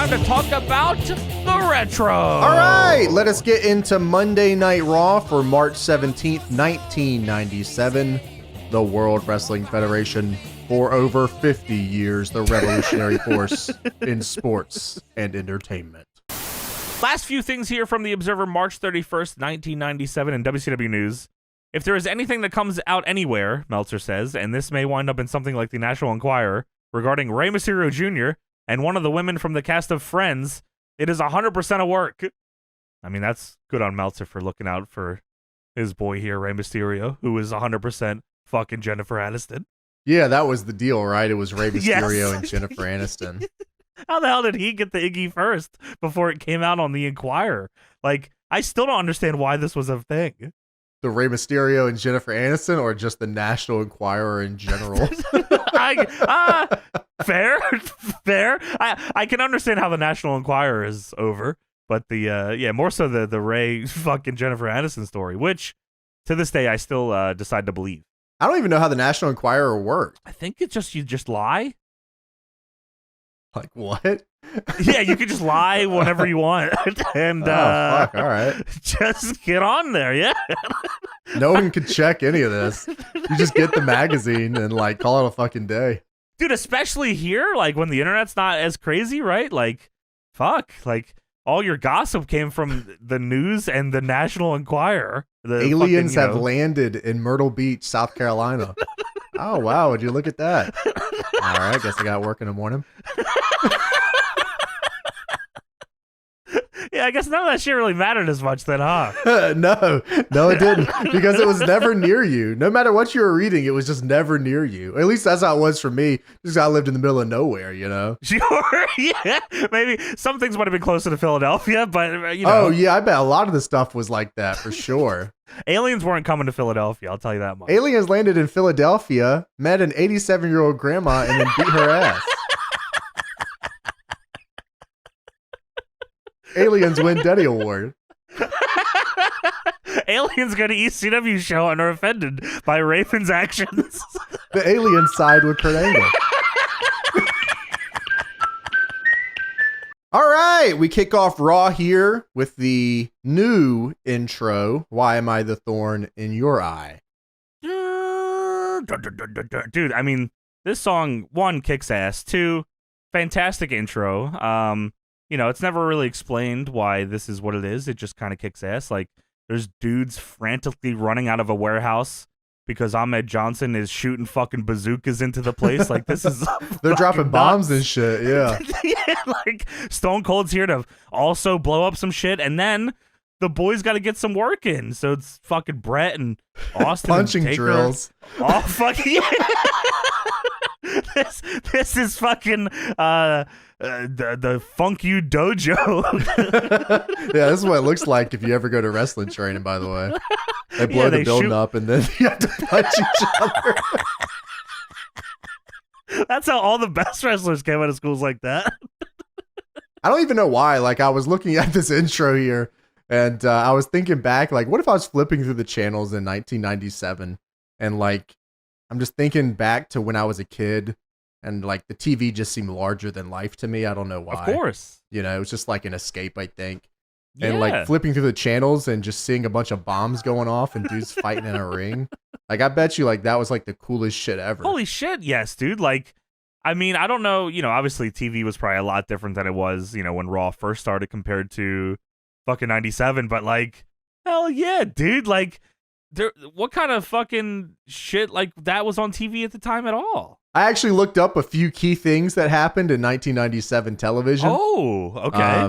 time to talk about the retro. All right, let us get into Monday Night Raw for March 17th, 1997. The World Wrestling Federation, for over 50 years, the revolutionary force in sports and entertainment. Last few things here from the Observer, March 31st, 1997 in WCW News. If there is anything that comes out anywhere, Meltzer says, and this may wind up in something like the National Enquirer, regarding Rey Mysterio Jr. and one of the women from the cast of Friends, it is 100% of work. I mean, that's good on Meltzer for looking out for his boy here, Rey Mysterio, who is 100% fucking Jennifer Aniston. Yeah, that was the deal, right? It was Rey Mysterio Yes. and Jennifer Aniston. How the hell did he get the Iggy first before it came out on the Enquirer? Like, I still don't understand why this was a thing. The Rey Mysterio and Jennifer Aniston, or just the National Enquirer in general? Fair. I can understand how the National Enquirer is over, but more so the Rey fucking Jennifer Aniston story, which to this day I still decide to believe. I don't even know how the National Enquirer worked. I think it's just you just lie. Like what? Yeah, you can just lie whenever you want, and fuck, all right, just get on there. Yeah, no one could check any of this. You just get the magazine and like call it a fucking day, dude. Especially here, like when the internet's not as crazy, right? Like, fuck, like all your gossip came from the news and the National Enquirer. Aliens have landed in Myrtle Beach, South Carolina. Oh wow, would you look at that? All right, I guess I got work in the morning. Yeah, I guess none of that shit really mattered as much then, huh? No, it didn't, because it was never near you. No matter what you were reading, it was just never near you. At least that's how it was for me, because I lived in the middle of nowhere, you know? Sure, yeah. Maybe some things might have been closer to Philadelphia, but, you know. Oh, yeah, I bet a lot of the stuff was like that, for sure. Aliens weren't coming to Philadelphia, I'll tell you that much. Aliens landed in Philadelphia, met an 87-year-old grandma, and then beat her ass. Aliens win Denny Award. Aliens go to ECW show and are offended by Raven's actions. The alien side with Kurt Angle. All right, we kick off Raw here with the new intro. Why am I the thorn in your eye? Dude, I mean, this song, one, kicks ass. Two, fantastic intro. You know, it's never really explained why this is what it is. It just kind of kicks ass. Like, there's dudes frantically running out of a warehouse because Ahmed Johnson is shooting fucking bazookas into the place. Like, this is they're dropping bombs and shit, yeah. Yeah, like, Stone Cold's here to also blow up some shit, and then the boys got to get some work in. So it's fucking Bret and Austin punching and Taker. Drills. Oh, fucking yeah. This is fucking the Funk You Dojo. Yeah, this is what it looks like if you ever go to wrestling training, by the way. They blow the building up and then you have to punch each other. That's how all the best wrestlers came out of schools like that. I don't even know why. Like, I was looking at this intro here and I was thinking back, like, what if I was flipping through the channels in 1997 and like, I'm just thinking back to when I was a kid and like the TV just seemed larger than life to me. I don't know why. Of course. You know, it was just like an escape, I think. Yeah. And like flipping through the channels and just seeing a bunch of bombs going off and dudes fighting in a ring. Like, I bet you like that was like the coolest shit ever. Holy shit, yes, dude. Like, I mean, I don't know, you know, obviously TV was probably a lot different than it was, you know, when Raw first started compared to fucking 97, but like, hell yeah, dude. Like, what kind of fucking shit like that was on TV at the time at all? I actually looked up a few key things that happened in 1997 television. Oh, okay.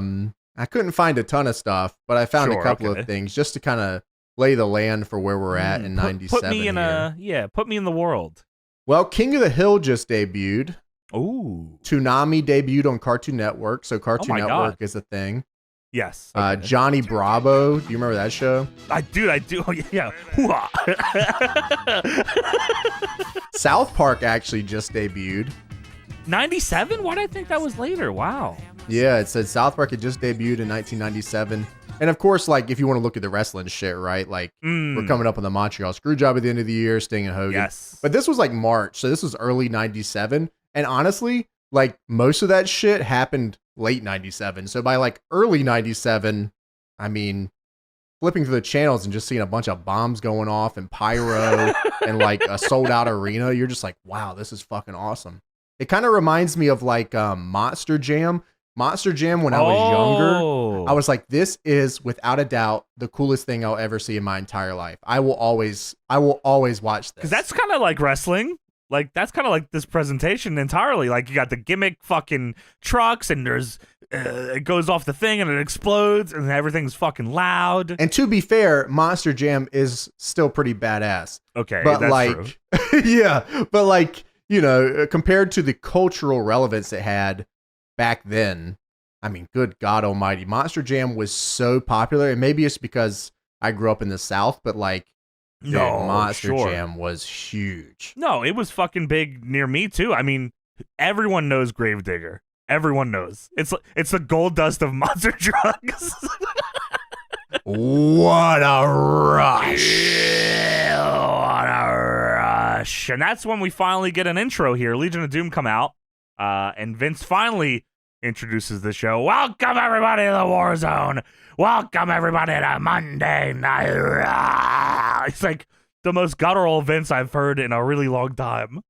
I couldn't find a ton of stuff, but I found a couple of things just to kind of lay the land for where we're at in 97. Put me in put me in the world. Well, King of the Hill just debuted. Ooh. Toonami debuted on Cartoon Network, so Cartoon Network is a thing. Yes. Okay. Johnny Bravo. Do you remember that show? I do. Oh, yeah. South Park actually just debuted. 97? Why did I think that was later? Wow. Yeah, it said South Park had just debuted in 1997. And of course, like, if you want to look at the wrestling shit, right? Like, we're coming up on the Montreal Screwjob at the end of the year, Sting and Hogan. Yes. But this was like March, so this was early 97. And honestly, like, most of that shit happened late 97. So by like early 97, I mean, flipping through the channels and just seeing a bunch of bombs going off and pyro and like a sold out arena, you're just like, wow, this is fucking awesome. It kind of reminds me of like Monster Jam. Monster Jam when I was younger, I was like, this is without a doubt the coolest thing I'll ever see in my entire life. I will always watch this. Because that's kind of like wrestling. Like, that's kind of like this presentation entirely. Like, you got the gimmick fucking trucks, and there's it goes off the thing and it explodes and everything's fucking loud. And to be fair, Monster Jam is still pretty badass. Okay, but that's like, true. yeah, but like, you know, compared to the cultural relevance it had back then, I mean, good God almighty, Monster Jam was so popular. And maybe it's because I grew up in the South, but like, dude, Monster Jam was huge. No, it was fucking big near me too. I mean, everyone knows Gravedigger. Everyone knows. It's the gold dust of monster drugs. What a rush. What a rush. And that's when we finally get an intro here. Legion of Doom come out, and Vince finally introduces the show. Welcome everybody to the War Zone. Welcome everybody to Monday Night Raw. It's like the most guttural Vince I've heard in a really long time.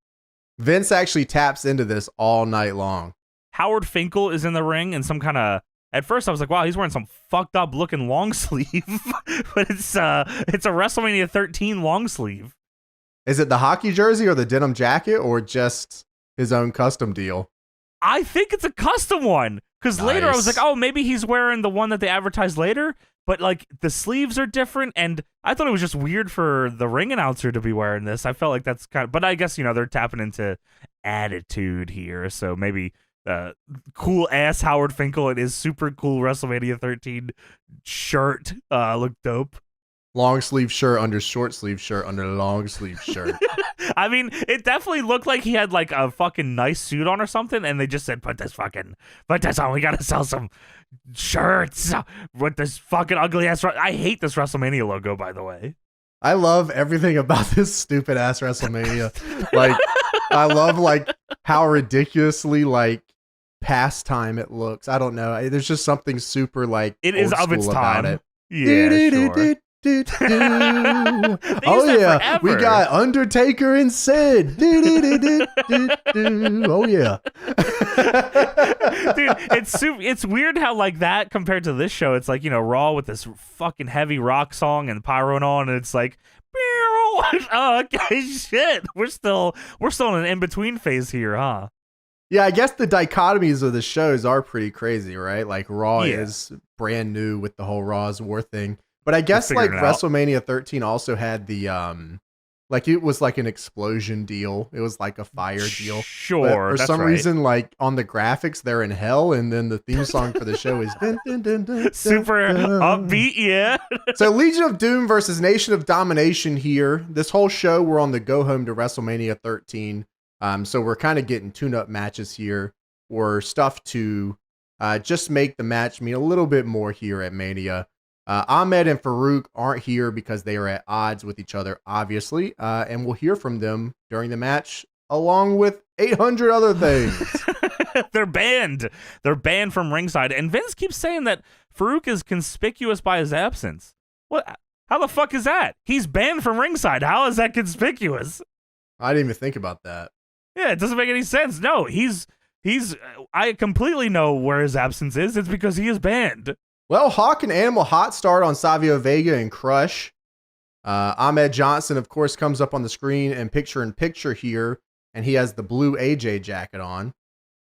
Vince actually taps into this all night long. Howard Finkel is in the ring in some kind of. At first, I was like, "Wow, he's wearing some fucked up looking long sleeve," but it's a WrestleMania 13 long sleeve. Is it the hockey jersey or the denim jacket or just his own custom deal? I think it's a custom one because later I was like, "Oh, maybe he's wearing the one that they advertised later." But like the sleeves are different, and I thought it was just weird for the ring announcer to be wearing this. I felt like that's kind of, but I guess they're tapping into attitude here, so maybe. Cool ass Howard Finkel and his super cool WrestleMania 13 shirt looked dope. Long sleeve shirt under short sleeve shirt under long sleeve shirt. I mean, it definitely looked like he had like a fucking nice suit on or something, and they just said, put this on. We gotta sell some shirts with this fucking ugly ass. I hate this WrestleMania logo, by the way. I love everything about this stupid ass WrestleMania. Like, I love like how ridiculously like pastime it looks. I don't know. There's just something super like it is of its time. It. Yeah, sure. Oh yeah, we got Undertaker and Sid. Oh yeah, dude, it's weird how like that compared to this show, it's like Raw with this fucking heavy rock song and pyro and all, and it's like. Oh, okay, shit. We're still in an in-between phase here, huh? Yeah, I guess the dichotomies of the shows are pretty crazy, right? Like Raw is brand new with the whole Raw's War thing. But I guess like WrestleMania 13 also had the like it was like an explosion deal. It was like a fire deal. Sure. But for some reason, like on the graphics, they're in hell, and then the theme song for the show is dun, dun, dun, dun, super upbeat, yeah. So Legion of Doom versus Nation of Domination here. This whole show, we're on the go home to WrestleMania 13. So we're kind of getting tune-up matches here, or stuff to just make the match mean a little bit more here at Mania. Ahmed and Farouk aren't here because they are at odds with each other, obviously, and we'll hear from them during the match, along with 800 other things. They're banned. They're banned from ringside, and Vince keeps saying that Farouk is conspicuous by his absence. What? How the fuck is that? He's banned from ringside. How is that conspicuous? I didn't even think about that. Yeah, it doesn't make any sense. No, he's. I completely know where his absence is. It's because he is banned. Well, Hawk and Animal hot start on Savio Vega and Crush. Ahmed Johnson, of course, comes up on the screen and picture here, and he has the blue AJ jacket on.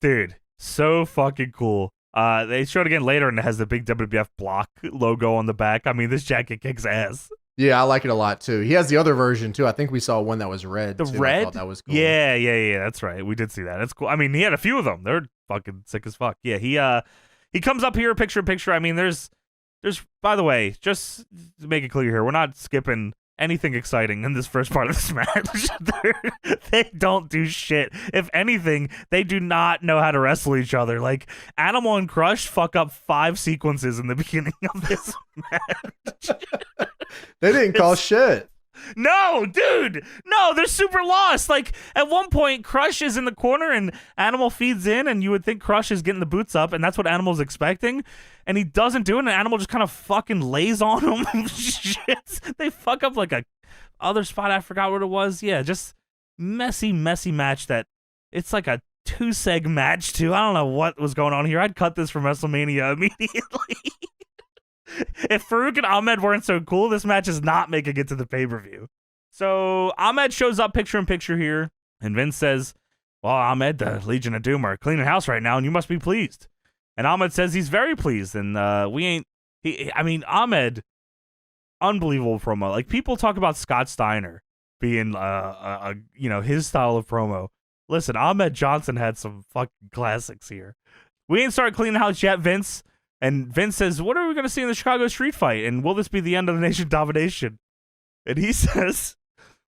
Dude, so fucking cool. They show it again later, and it has the big WWF block logo on the back. I mean, this jacket kicks ass. Yeah, I like it a lot, too. He has the other version, too. I think we saw one that was red. The too. red? I thought that was cool. Yeah, that's right. We did see that. That's cool. I mean, he had a few of them. They're fucking sick as fuck. Yeah, he comes up here, picture in picture. I mean, there's, by the way, just to make it clear here, we're not skipping anything exciting in this first part of this match. They don't do shit. If anything, they do not know how to wrestle each other. Like, Animal and Crush fuck up 5 sequences in the beginning of this match. They didn't call shit. No, dude. No, they're super lost. Like, at one point, Crush is in the corner and Animal feeds in, and you would think Crush is getting the boots up, and that's what Animal's expecting. And he doesn't do it, and Animal just kind of fucking lays on him. Shit. They fuck up like a other spot. I forgot what it was. Yeah, just messy match that it's like a 2-seg match, too. I don't know what was going on here. I'd cut this from WrestleMania immediately. If Farouk and Ahmed weren't so cool, this match is not making it to the pay-per-view. So Ahmed shows up picture-in-picture here, and Vince says, well, Ahmed, the Legion of Doom are cleaning house right now, and you must be pleased. And Ahmed says he's very pleased, and Ahmed, unbelievable promo. Like, people talk about Scott Steiner being, his style of promo. Listen, Ahmed Johnson had some fucking classics here. We ain't started cleaning house yet, Vince. And Vince says, what are we going to see in the Chicago street fight? And will this be the end of the Nation Domination? And he says,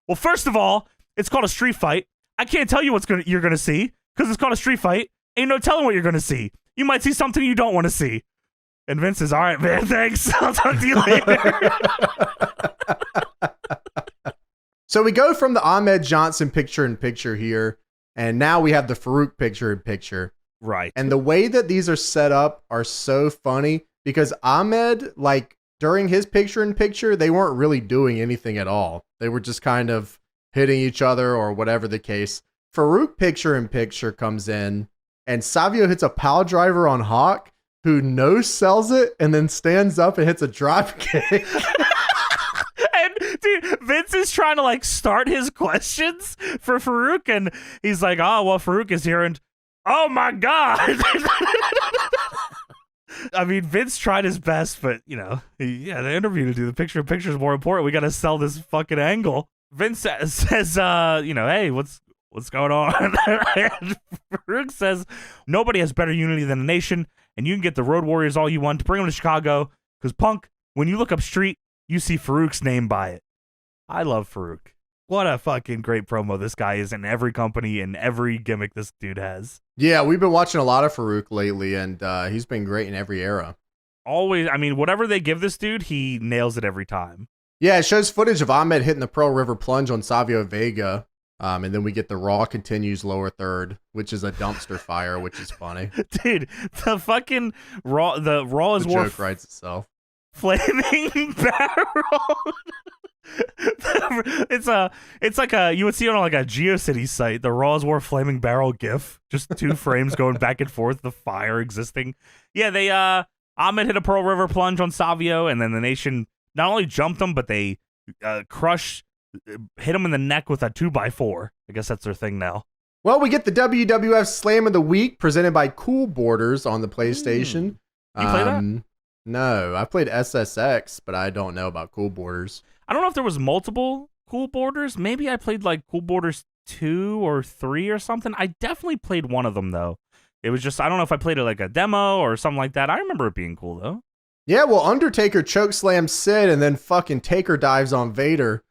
well, first of all, it's called a street fight. I can't tell you you're going to see because it's called a street fight. Ain't no telling what you're going to see. You might see something you don't want to see. And Vince says, all right, man, thanks. I'll talk to you later. So we go from the Ahmed Johnson picture-in-picture here, and now we have the Farouk picture-in-picture. Right. And the way that these are set up are so funny because Ahmed, like during his picture-in-picture, they weren't really doing anything at all. They were just kind of hitting each other or whatever the case. Farouk picture-in-picture comes in and Savio hits a pile driver on Hawk, who no-sells it and then stands up and hits a drop kick. Dude, Vince is trying to like start his questions for Farouk, and he's like, oh, well, Farouk is here, and oh my God. I mean, Vince tried his best, but, the interview to do. The picture-in-picture is more important. We got to sell this fucking angle. Vince says, hey, what's going on? And Farouk says, nobody has better unity than the Nation, and you can get the Road Warriors all you want to bring them to Chicago, because, Punk, when you look up Street, you see Farouk's name by it. I love Farouk. What a fucking great promo this guy is in every company and every gimmick this dude has. Yeah, we've been watching a lot of Farouk lately, and he's been great in every era. Always, I mean, whatever they give this dude, he nails it every time. Yeah, it shows footage of Ahmed hitting the Pearl River Plunge on Savio Vega, and then we get the Raw continues lower third, which is a dumpster fire, which is funny. Dude, the fucking Raw is the war. Joke writes itself. Flaming barrel. It's like you would see on like a GeoCities site, the Raw's War flaming barrel gif, just 2 frames going back and forth, the fire existing. Yeah, they Ahmed hit a Pearl River plunge on Savio, and then the Nation not only jumped him, but they hit him in the neck with a 2x4. I guess that's their thing now. Well, we get the WWF Slam of the Week presented by Cool Borders on the PlayStation. You play that? No, I played SSX, but I don't know about Cool Borders. I don't know if there was multiple Cool Borders. Maybe I played like Cool Borders 2 or 3 or something. I definitely played one of them, though. It was just, I don't know if I played it like a demo or something like that. I remember it being cool, though. Yeah, well, Undertaker chokeslams Sid and then fucking Taker dives on Vader.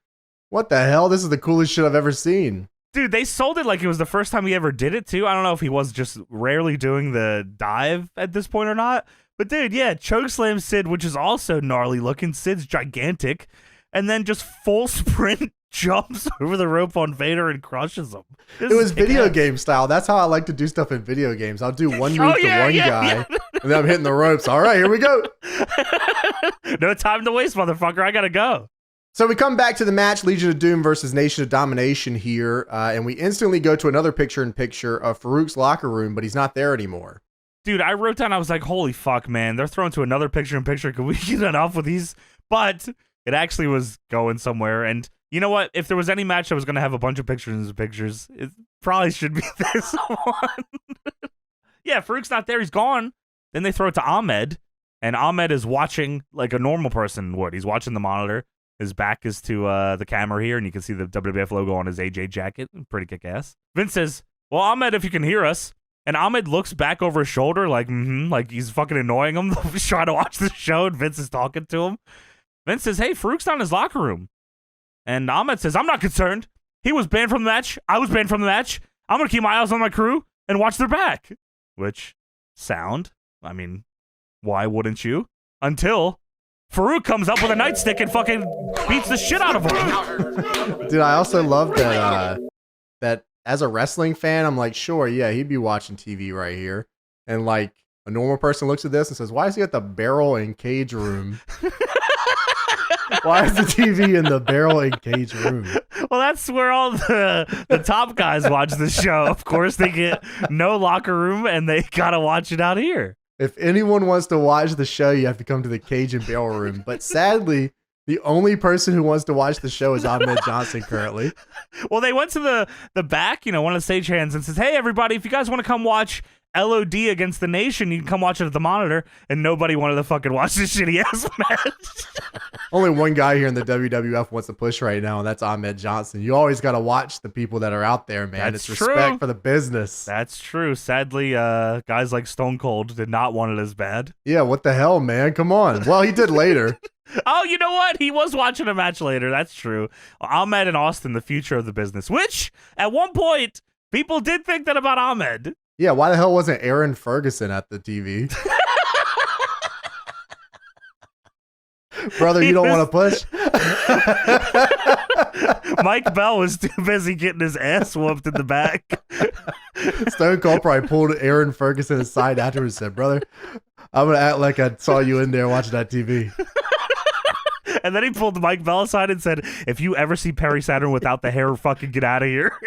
What the hell? This is the coolest shit I've ever seen. Dude, they sold it like it was the first time he ever did it, too. I don't know if he was just rarely doing the dive at this point or not. But, dude, yeah, chokeslam Sid, which is also gnarly looking. Sid's gigantic. And then just full sprint jumps over the rope on Vader and crushes him. It was video game style. That's how I like to do stuff in video games. I'll do one move to one guy, and then I'm hitting the ropes. All right, here we go. No time to waste, motherfucker. I got to go. So we come back to the match, Legion of Doom versus Nation of Domination here, and we instantly go to another picture-in-picture of Farouk's locker room, but he's not there anymore. Dude, I wrote down, I was like, holy fuck, man. They're thrown to another picture-in-picture. Can we get enough with these? But it actually was going somewhere. And you know what? If there was any match that was going to have a bunch of pictures, it probably should be this one. Yeah, Farouk's not there. He's gone. Then they throw it to Ahmed. And Ahmed is watching like a normal person would. He's watching the monitor. His back is to the camera here. And you can see the WWF logo on his AJ jacket. Pretty kick-ass. Vince says, well, Ahmed, if you can hear us. And Ahmed looks back over his shoulder like he's fucking annoying him. He's trying to watch the show, and Vince is talking to him. Vince says, hey, Farouk's not in his locker room. And Ahmed says, I'm not concerned. He was banned from the match. I was banned from the match. I'm going to keep my eyes on my crew and watch their back. Which, why wouldn't you? Until Farouk comes up with a nightstick and fucking beats the shit out of him. Dude, I also love that that as a wrestling fan, I'm like, sure, yeah, he'd be watching TV right here. And like a normal person looks at this and says, why is he at the barrel and cage room? Why is the TV in the barrel and cage room? Well, that's where all the top guys watch the show. Of course, they get no locker room and they gotta watch it out here. If anyone wants to watch the show, you have to come to the cage and barrel room. But sadly, the only person who wants to watch the show is Ahmed Johnson currently. Well, they went to the back, one of the stagehands, and says, hey, everybody, if you guys want to come watch LOD against the Nation, you can come watch it at the monitor. And nobody wanted to fucking watch this shitty ass match. Only one guy here in the WWF wants to push right now, and that's Ahmed Johnson. You always got to watch the people that are out there, man. That's it's true. Respect for the business. That's true. Sadly, guys like Stone Cold did not want it as bad. Yeah, what the hell, man? Come on. Well, he did later. Oh, you know what? He was watching a match later. That's true. Ahmed and Austin, the future of the business, which at one point, people did think that about Ahmed. Yeah, why the hell wasn't Aaron Ferguson at the TV? Brother, you don't want to push? Mike Bell was too busy getting his ass whooped in the back. Stone Cold probably pulled Aaron Ferguson aside afterwards and said, brother, I'm going to act like I saw you in there watching that TV. And then he pulled Mike Bell aside and said, if you ever see Perry Saturn without the hair, fucking get out of here.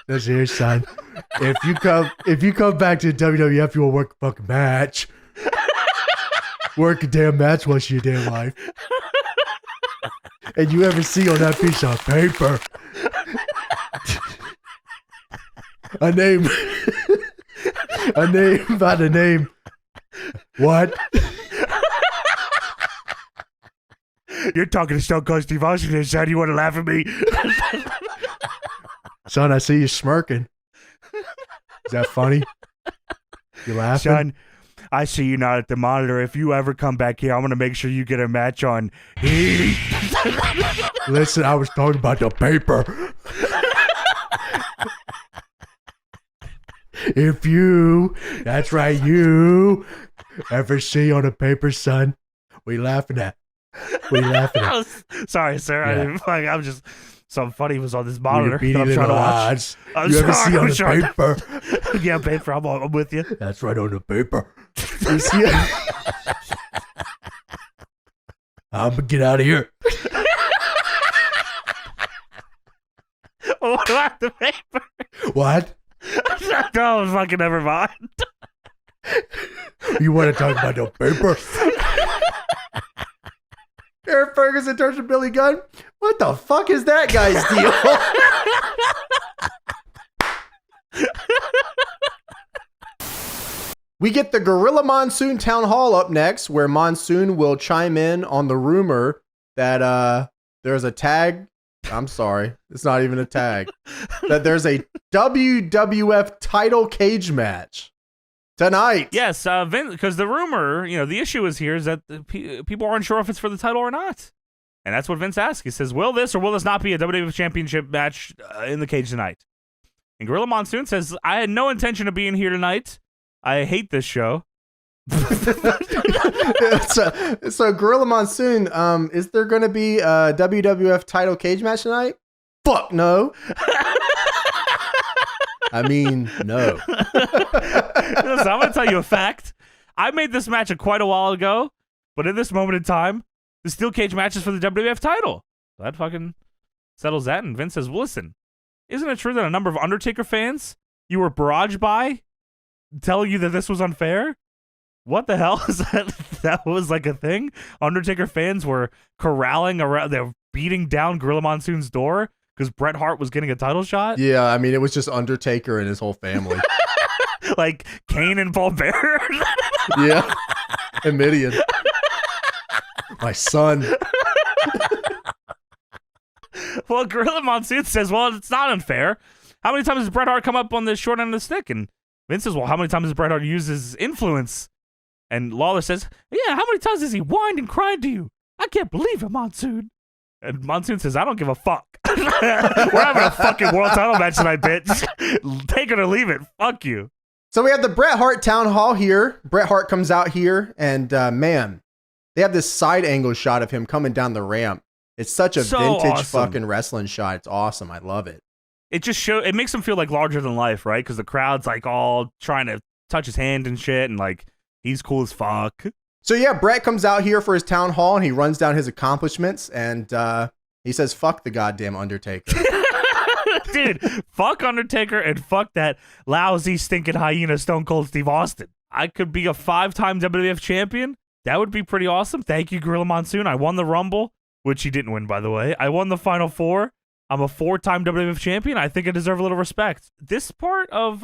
That's here, son. If you come back to the WWF, you will work a fucking match. Work a damn match once in your damn life. And you ever see on that piece of paper a name by the name what? You're talking to Stone Cold Steve Austin, son. You want to laugh at me? Son, I see you smirking. Is that funny? You laughing? Son, I see you not at the monitor. If you ever come back here, I'm going to make sure you get a match on Heat. Listen, I was talking about the paper. If you, that's right, you ever see on the paper, son, we laughing at. Sorry, sir. Yeah. I'm just... Something funny was on this monitor. I'm trying to watch. You ever see on the paper? Yeah, paper. I'm with you. That's right, on the paper. You see it? I'm gonna get out of here. What about the paper? What? No, fucking never mind. You want to talk about the paper? Eric Ferguson turns to Billy Gunn. What the fuck is that guy's deal? We get the Gorilla Monsoon Town Hall up next, where Monsoon will chime in on the rumor that there's a tag. I'm sorry, it's not even a tag. That there's a WWF title cage match tonight. Yes, Vince, because the rumor, the issue is here is that people aren't sure if it's for the title or not. And that's what Vince asked. He says, will this or will this not be a WWF Championship match in the cage tonight? And Gorilla Monsoon says, I had no intention of being here tonight. I hate this show. So Gorilla Monsoon, is there going to be a WWF title cage match tonight? Fuck no. I mean, no. Listen, I'm going to tell you a fact. I made this match quite a while ago, but in this moment in time, the steel cage match is for the WWF title. So that fucking settles that. And Vince says, well, listen, isn't it true that a number of Undertaker fans you were barraged by telling you that this was unfair? What the hell is that? That was like a thing? Undertaker fans were corralling around, they were beating down Gorilla Monsoon's door because Bret Hart was getting a title shot? Yeah, I mean, it was just Undertaker and his whole family. Like Kane and Paul Bearer? Yeah. And Midian. My son. Well, Gorilla Monsoon says, well, it's not unfair. How many times has Bret Hart come up on the short end of the stick? And Vince says, well, how many times has Bret Hart used his influence? And Lawler says, yeah, how many times has he whined and cried to you? I can't believe it, Monsoon. And Monsoon says, I don't give a fuck. We're having a fucking world title match tonight, bitch. Take it or leave it. Fuck you. So we have the Bret Hart Town Hall here. Bret Hart comes out here and, man, they have this side angle shot of him coming down the ramp. It's such a So vintage awesome. fucking wrestling shot. It's awesome. I love it. It just it makes him feel like larger than life, right? Because the crowd's like all trying to touch his hand and shit, and like he's cool as fuck. So yeah, Bret comes out here for his town hall and he runs down his accomplishments and he says, "Fuck the goddamn Undertaker." Dude, fuck Undertaker and fuck that lousy stinking hyena Stone Cold Steve Austin. I could be a 5-time WWF champion. That would be pretty awesome. Thank you, Gorilla Monsoon. I won the Rumble, which he didn't win, by the way. I won the Final Four. I'm a 4-time WWF champion. I think I deserve a little respect. This part of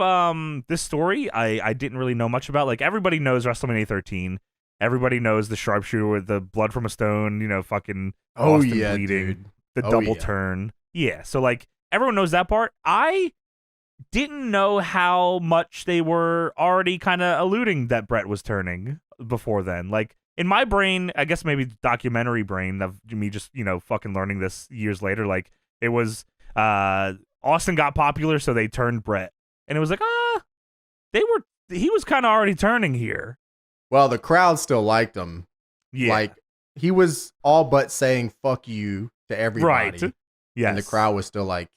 this story, I didn't really know much about. Like, everybody knows WrestleMania 13. Everybody knows the sharpshooter with the blood from a stone, fucking Austin bleeding. Dude. The double turn. Yeah, so, like, everyone knows that part. I didn't know how much they were already kind of alluding that Bret was turning before then. Like, in my brain, I guess maybe documentary brain of me just, fucking learning this years later, like, it was Austin got popular, so they turned Bret. And it was like, he was kind of already turning here. Well, the crowd still liked him. Yeah. Like, he was all but saying fuck you to everybody. Right. Yes. And the crowd was still like,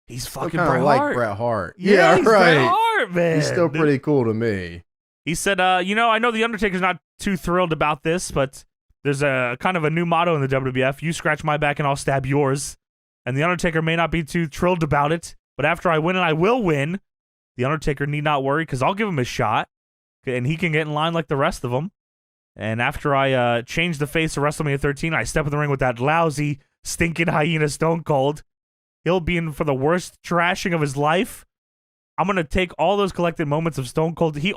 he's still fucking kind Bret of like Hart. Bret Hart. Yeah, he's right. Bret Hart, man. He's still pretty cool to me. He said, I know the Undertaker's not too thrilled about this, but there's a kind of a new motto in the WWF. You scratch my back and I'll stab yours. And the Undertaker may not be too thrilled about it, but after I win, and I will win, the Undertaker need not worry because I'll give him a shot, and he can get in line like the rest of them. And after I change the face of WrestleMania 13, I step in the ring with that lousy, stinking hyena Stone Cold. He'll be in for the worst trashing of his life. I'm going to take all those collected moments of Stone Cold. It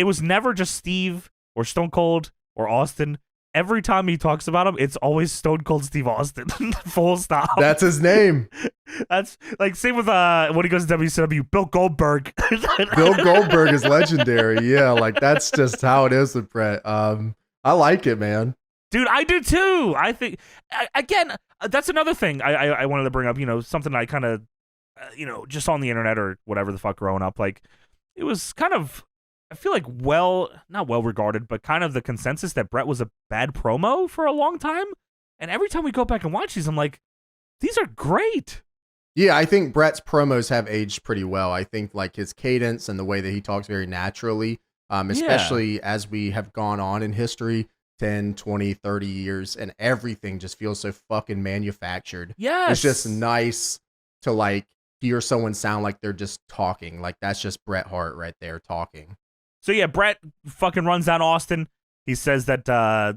was never just Steve or Stone Cold or Austin. Every time he talks about him, it's always Stone Cold Steve Austin. Full stop. That's his name. That's like same with when he goes to WCW, Bill Goldberg. Bill Goldberg is legendary. Yeah, like that's just how it is with Bret. I like it, man. Dude, I do too. I think again, that's another thing I wanted to bring up. Something I kind of, just on the internet or whatever the fuck growing up, like it was kind of. I feel like not well regarded, but kind of the consensus that Bret was a bad promo for a long time. And every time we go back and watch these, I'm like, these are great. Yeah, I think Bret's promos have aged pretty well. I think like his cadence and the way that he talks very naturally, especially as we have gone on in history, 10, 20, 30 years, and everything just feels so fucking manufactured. Yes. It's just nice to like hear someone sound like they're just talking. Like that's just Bret Hart right there talking. So yeah, Bret fucking runs down Austin. He says that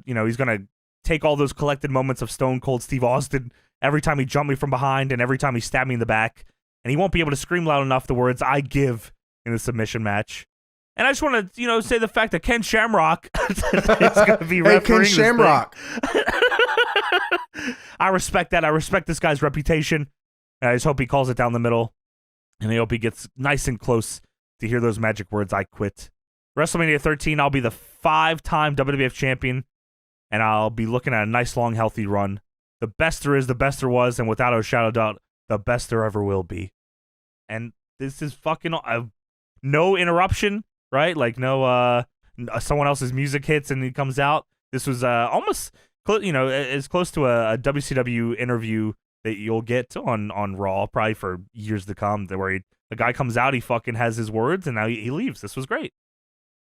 he's gonna take all those collected moments of Stone Cold Steve Austin every time he jumped me from behind and every time he stabbed me in the back, and he won't be able to scream loud enough the words "I give" in the submission match. And I just want to say the fact that Ken Shamrock is gonna be refereeing Ken this Shamrock. thing. I respect that. I respect this guy's reputation. And I just hope he calls it down the middle, and I hope he gets nice and close to hear those magic words "I quit." WrestleMania 13, I'll be the 5-time WWF champion, and I'll be looking at a nice, long, healthy run. The best there is, the best there was, and without a shadow of doubt, the best there ever will be. And this is fucking no interruption, right? Like no someone else's music hits and he comes out. This was almost as close to a WCW interview that you'll get on Raw probably for years to come, where the guy comes out, he fucking has his words, and now he leaves. This was great.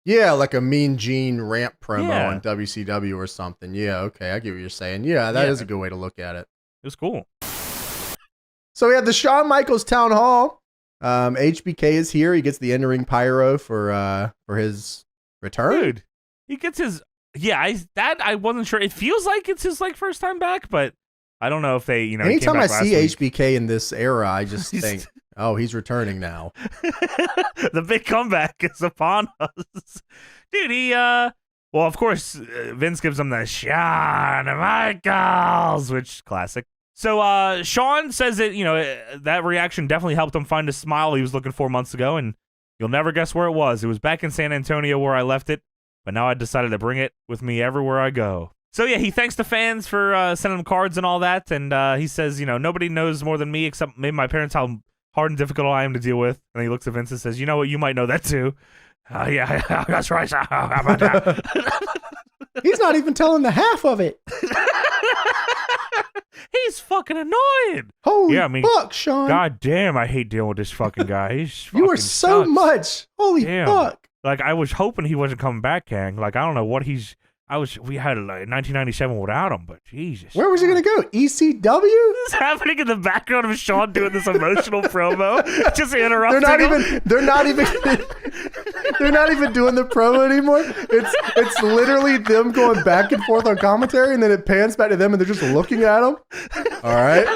Yeah, like a Mean Gene ramp promo on WCW or something. Yeah, okay, I get what you're saying. Yeah, that is a good way to look at it. It was cool. So we had the Shawn Michaels town hall. HBK is here. He gets the in-ring pyro for his return. Dude, he gets his. Yeah, I wasn't sure. It feels like it's his first time back, but I don't know if they. Anytime I see HBK in this era, I just think, oh, he's returning now. The big comeback is upon us. Dude, well, of course, Vince gives him the Shawn Michaels, which classic. So Shawn says that, that reaction definitely helped him find a smile he was looking for months ago, and you'll never guess where it was. It was back in San Antonio where I left it, but now I decided to bring it with me everywhere I go. So yeah, he thanks the fans for sending him cards and all that, and he says, nobody knows more than me except maybe my parents how hard and difficult I am to deal with. And he looks at Vince and says, you know what, you might know that too. Yeah, that's right. How about that? He's not even telling the half of it. He's fucking annoying. Holy fuck, Shawn. God damn, I hate dealing with this fucking guy. You are so much. Holy fuck. Like, I was hoping he wasn't coming back, Kang. Like, I don't know what we had like 1997 without him, but Jesus. Where was he gonna go? ECW? What's happening in the background of Shawn doing this emotional promo? Just interrupting. They're not even doing the promo anymore. It's literally them going back and forth on commentary, and then it pans back to them, and they're just looking at him. All right.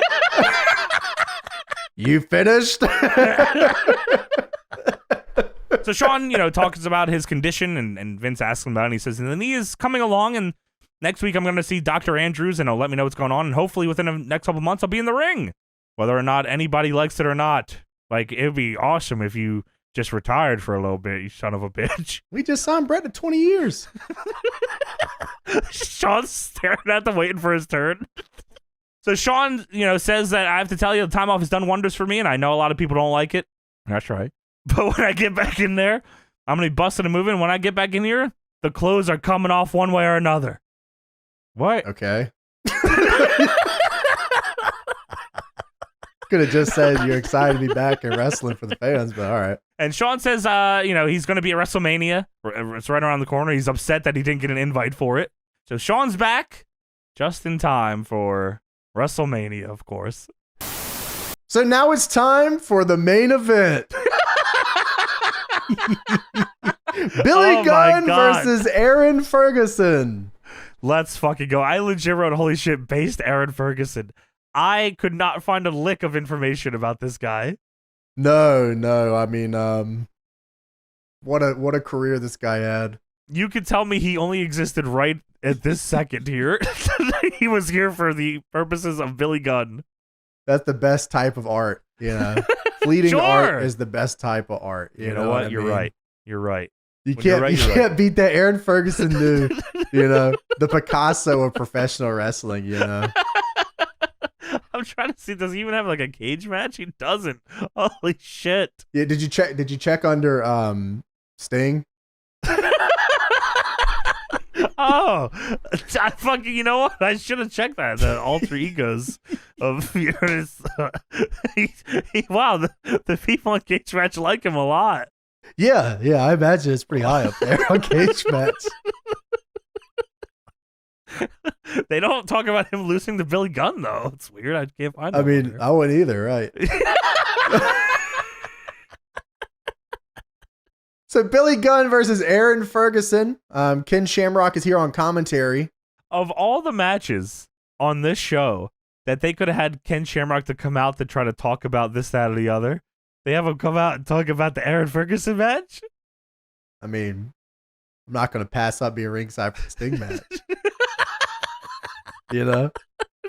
You finished? So Shawn, talks about his condition, and Vince asks him about it, and he says, and the knee is coming along, and next week I'm going to see Dr. Andrews, and he'll let me know what's going on, and hopefully within the next couple months I'll be in the ring. Whether or not anybody likes it or not. Like, it'd be awesome if you just retired for a little bit, you son of a bitch. We just signed Bret to 20 years. Shawn's staring at them, waiting for his turn. So Shawn, says that I have to tell you, the time off has done wonders for me, and I know a lot of people don't like it. That's right. But when I get back in there, I'm going to be busting and moving. When I get back in here, the clothes are coming off one way or another. What? Okay. Could have just said you're excited to be back and wrestling for the fans, but all right. And Shawn says, he's going to be at WrestleMania. It's right around the corner. He's upset that he didn't get an invite for it. So Shawn's back just in time for WrestleMania, of course. So now it's time for the main event. Billy Gunn versus Aaron Ferguson. Let's fucking go. I legit wrote, holy shit, based Aaron Ferguson. I could not find a lick of information about this guy. No. I mean, what a career this guy had. You could tell me he only existed right at this second here. He was here for the purposes of Billy Gunn. That's the best type of art, Fleeting art is the best type of art. You know what? You're right. You're right. You can't beat that Aaron Ferguson dude. The Picasso of professional wrestling. I'm trying to see. Does he even have like a cage match? He doesn't. Holy shit. Yeah. Did you check under Sting? Oh, I fucking, you know what? I should have checked that. The alter egos of wow, the people on Cage Match like him a lot. Yeah, I imagine it's pretty high up there on Cage Match. They don't talk about him losing to Billy Gunn, though. It's weird. I can't find it. I mean, I wouldn't either, right? So Billy Gunn versus Aaron Ferguson. Ken Shamrock is here on commentary. Of all the matches on this show that they could have had Ken Shamrock to come out to try to talk about this, that, or the other, they have him come out and talk about the Aaron Ferguson match? I mean, I'm not going to pass up being ringside for the Sting match.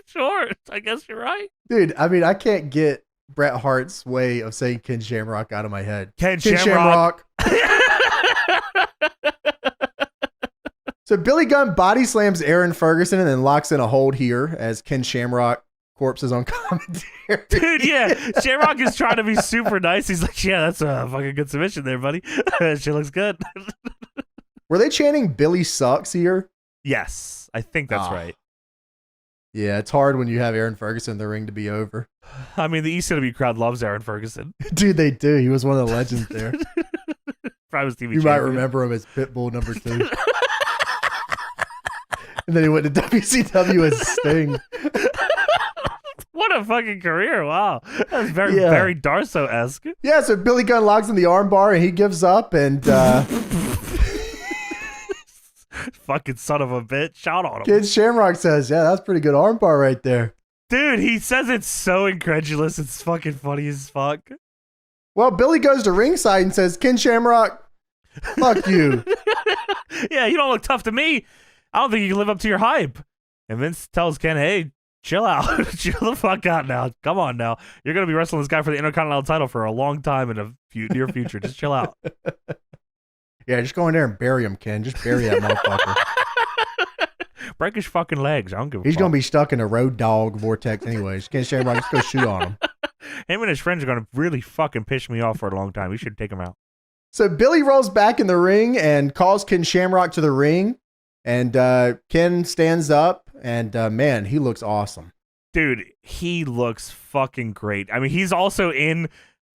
Sure. I guess you're right. Dude, I mean, I can't get Bret Hart's way of saying Ken Shamrock out of my head. Ken Shamrock. So Billy Gunn body slams Aaron Ferguson and then locks in a hold here as Ken Shamrock corpses on commentary. Dude, yeah. Shamrock is trying to be super nice. He's like, yeah, that's a fucking good submission there, buddy. She looks good. Were they chanting Billy sucks here? Yes, I think that's right. Yeah, it's hard when you have Aaron Ferguson in the ring to be over. I mean, the ECW crowd loves Aaron Ferguson. Dude, they do. He was one of the legends there. Private TV you might remember him as Pitbull number 2. And then he went to WCW as Sting. What a fucking career. Wow. That was very Darso-esque. Yeah, so Billy Gunn locks in the armbar and he gives up and fucking son of a bitch. Shout on him. Kid Shamrock says, yeah, that's pretty good armbar right there. Dude, he says it's so incredulous. It's fucking funny as fuck. Well, Billy goes to ringside and says, Ken Shamrock, fuck you. Yeah, you don't look tough to me. I don't think you can live up to your hype. And Vince tells Ken, hey, chill out. Chill the fuck out now. Come on now. You're going to be wrestling this guy for the Intercontinental title for a long time in the near future. Just chill out. Yeah, just go in there and bury him, Ken. Just bury that motherfucker. Break his fucking legs. I don't give a fuck. He's going to be stuck in a road dog vortex anyways. Ken Shamrock, just go shoot on him. Him and his friends are going to really fucking piss me off for a long time. We should take him out. So Billy rolls back in the ring and calls Ken Shamrock to the ring. And Ken stands up, and man, he looks awesome. Dude, he looks fucking great. I mean, he's also in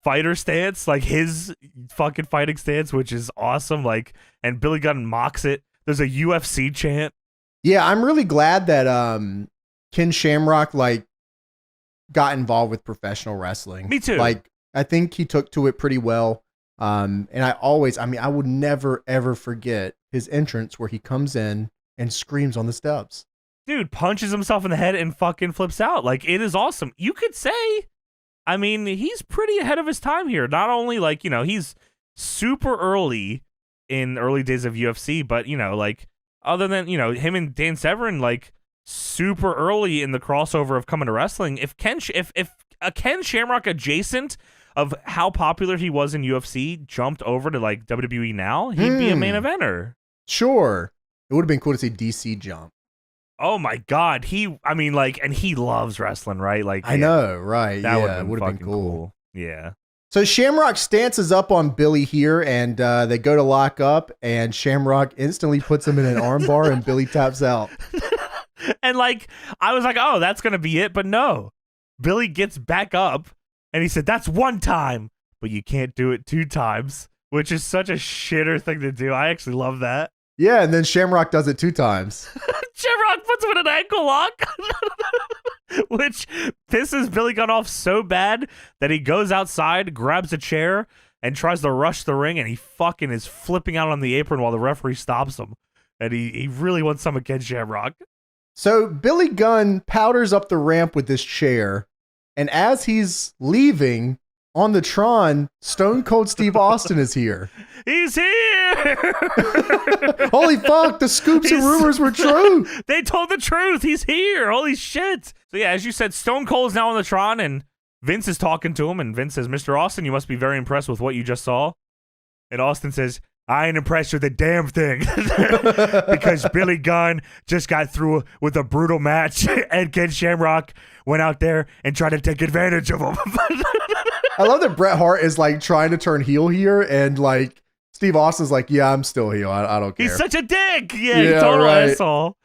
fighter stance, like his fucking fighting stance, which is awesome. Like, and Billy Gunn mocks it. There's a UFC chant. Yeah, I'm really glad that Ken Shamrock like got involved with professional wrestling. Me too. Like, I think he took to it pretty well. And I would never ever forget his entrance where he comes in and screams on the steps. Dude punches himself in the head and fucking flips out. Like, it is awesome. You could say, I mean, he's pretty ahead of his time here. Not only, like, you know, he's super early in early days of UFC, but, you know, like, other than, you know, him and Dan Severn, like, super early in the crossover of coming to wrestling. If a Ken Shamrock adjacent of how popular he was in UFC jumped over to, like, WWE now, he'd be a main eventer. Sure. It would have been cool to see DC jump. Oh my God, and he loves wrestling, right? Like, I know, right? That yeah, would have been cool. Yeah. So Shamrock stances up on Billy here, and they go to lock up, and Shamrock instantly puts him in an armbar, and Billy taps out. And like, I was like, oh, that's gonna be it, but no, Billy gets back up, and he said, "That's one time, but you can't do it 2 times," which is such a shitter thing to do. I actually love that. Yeah, and then Shamrock does it 2 times. Shamrock puts him in an ankle lock, which pisses Billy Gunn off so bad that he goes outside, grabs a chair, and tries to rush the ring, and he fucking is flipping out on the apron while the referee stops him. And he really wants some against Shamrock. So Billy Gunn powders up the ramp with this chair, and as he's leaving on the Tron, Stone Cold Steve Austin is here. He's here! Holy fuck, the scoops and rumors were true. They told the truth. He's here. Holy shit. So yeah, as you said, Stone Cold's now on the Tron, and Vince is talking to him, and Vince says, "Mr. Austin, you must be very impressed with what you just saw." And Austin says, "I ain't impressed with a damn thing," because Billy Gunn just got through with a brutal match, and Ken Shamrock went out there and tried to take advantage of him. I love that Bret Hart is like trying to turn heel here, and like Steve Austin's like, "Yeah, I'm still heel. I don't care." He's such a dick. Yeah, he total asshole.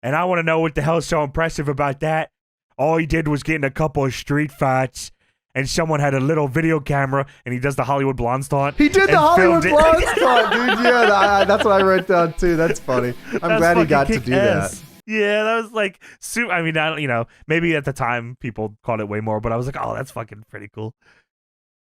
And I want to know what the hell's so impressive about that. All he did was get in a couple of street fights, and someone had a little video camera, and he does the Hollywood Blonde stunt. He did the Hollywood Blonde stunt, dude. Yeah, that's what I wrote down too. That's funny. I'm glad he got to do that. Yeah, that was like, I mean, you know, maybe at the time people called it way more, but I was like, oh, that's fucking pretty cool.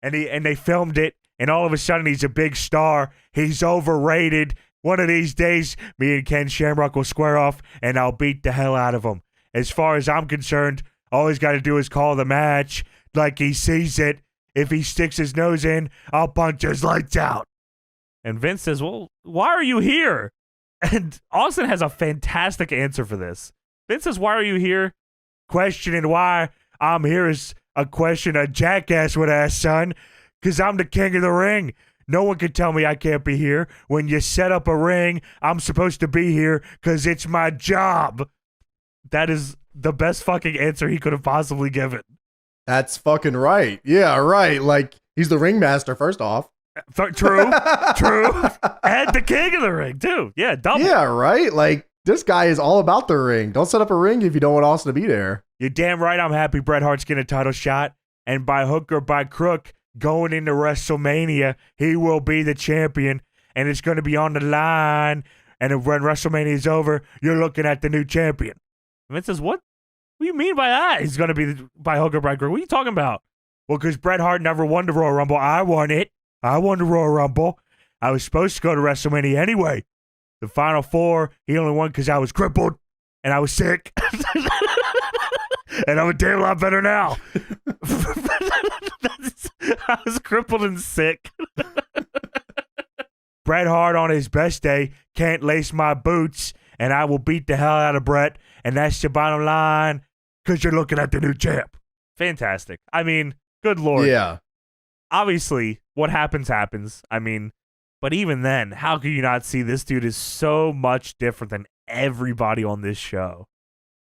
And they filmed it, and all of a sudden he's a big star. He's overrated. One of these days, me and Ken Shamrock will square off, and I'll beat the hell out of him. As far as I'm concerned, all he's got to do is call the match like he sees it. If he sticks his nose in, I'll punch his lights out. And Vince says, "Well, why are you here?" And Austin has a fantastic answer for this. Vince says, "Why are you here?" Questioning why I'm here is a question a jackass would ask, son. Because I'm the king of the ring. No one can tell me I can't be here. When you set up a ring, I'm supposed to be here because it's my job. That is the best fucking answer he could have possibly given. That's fucking right. Yeah, right. Like, he's the ringmaster, first off. True. And the king of the ring, too. Yeah, double. Yeah, right? Like, this guy is all about the ring. Don't set up a ring if you don't want Austin to be there. You're damn right I'm happy Bret Hart's getting a title shot. And by hook or by crook, going into WrestleMania, he will be the champion. And it's going to be on the line. And when WrestleMania is over, you're looking at the new champion. And Vince says, what do you mean by that? He's going to be by hook or by crook. What are you talking about? Well, because Bret Hart never won the Royal Rumble. I won it. I won the Royal Rumble. I was supposed to go to WrestleMania anyway. The Final Four, he only won because I was crippled and I was sick. And I'm a damn lot better now. I was crippled and sick. Bret Hart on his best day can't lace my boots, and I will beat the hell out of Bret, and that's the bottom line because you're looking at the new champ. Fantastic. I mean, good Lord. Yeah. Obviously, what happens, happens. I mean, but even then, how could you not see this dude is so much different than everybody on this show?